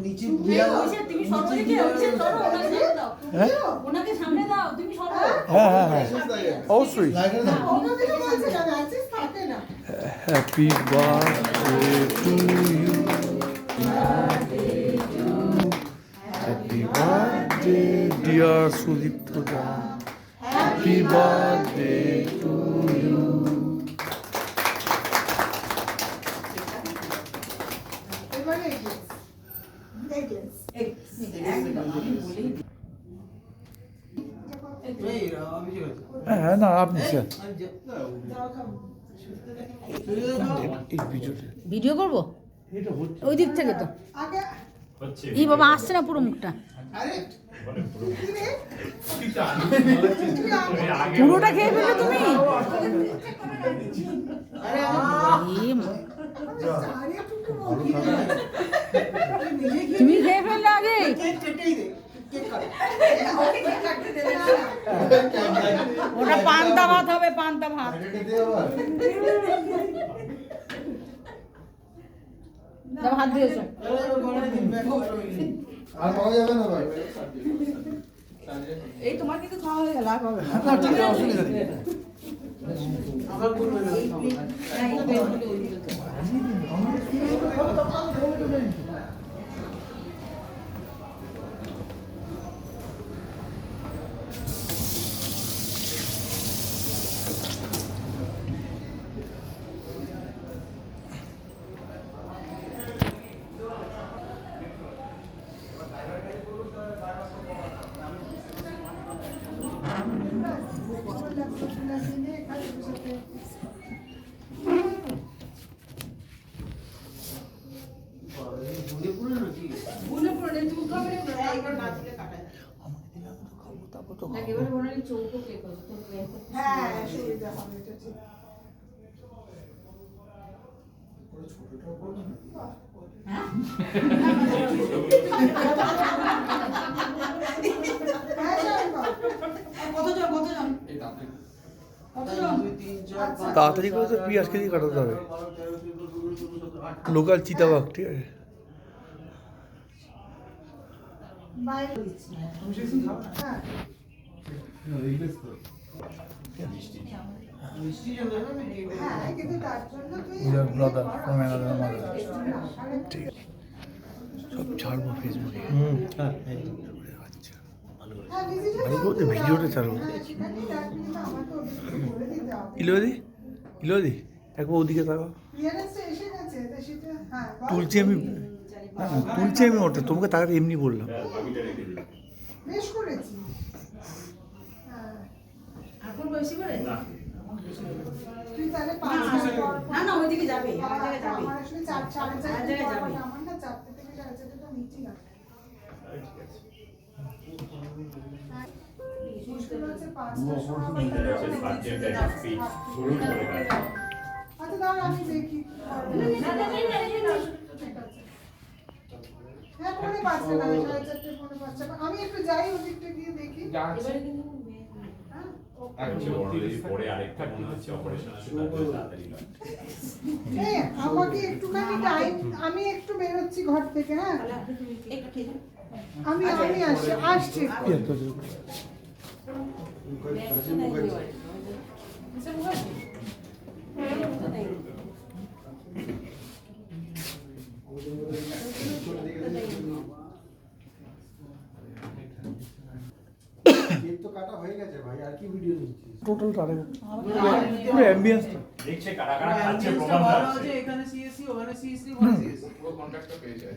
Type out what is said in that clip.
নিচে তুমি সর্বদিকে ওনাকে সামনে দাও তুমি সর্ব হ্যাঁ হ্যাঁ হ্যাঁ অবশ্যই happy birthday to you happy birthday dear Sudipta da happy birthday to you হ্যাঁ না আপনি স্যার ভিডিও করবো ওই দিক থেকে তো এই বাবা আসছে না পুরো মুখটা পুরোটা খেয়ে ফেললে তুমি তুমি খেয়ে ফেললে আগে ওটা পান্তা ভাত হবে পান্তা ভাত হাত দিয়েছো আর পাওয়া যাবে না ভাই এই তোমার কিন্তু খাওয়া হয়ে গেল আর হবে না না ঠিক আছে অসুবিধা নেই আবার বলবেন তাড়াতাড়ি করে তো পিঁয়াজ কেজি কাটাতে হবে লোকাল চিতাবাঘ ঠিক আছে ব্রাদার ফ্রম অ্যানাদার মাদার ঠিক আছে সব ছাড়বো ফেসবুকে আচ্ছা ভালো বলতে ভিডিওটা ছাড়বো ইলোদি ইলোদি একবার ওদিকে তাকাও তুলছি আমি না তুলছি আমি ওটা তোমাকে তাকাতে এমনি বললাম বেশ করেছি এখন বেশি করে না তুই তাহলে 5 মিনিট পর না না ওইদিকে যাবে আমার জায়গায় যাবে আমার আসলে 4:30 জায়গায় যাবে আমার না 4 থেকে 4:30 তো মিটিং আছে মুশকিল হচ্ছে 5টার সময় আচ্ছা দাঁড়া আমি দেখি হ্যাঁ পরে 5টা না 4:30 পরে 5টা আমি একটু যাই ওদিকটা গিয়ে দেখি এবারে কিন্তু পরে আরেকটা মনে হচ্ছে অপারেশন আছে তাড়াতাড়ি এই আমাকে একটুখানি টাইম আমি একটু বের হচ্ছি ঘর থেকে হ্যাঁ একটু খেয়ে আমি আসছি কেক তো কাটা হয়ে গেছে ভাই আর কি ভিডিও দিচ্ছিস টোটাল টারে পুরো অ্যাম্বিয়েন্স দেখছে কারা কারা খাচ্ছে প্রমাণ আছে এখানে সিএসসি ওখানে সিএসসি ওখানে সিএসসি পুরো কন্ট্রাক্টটা পেয়ে যায়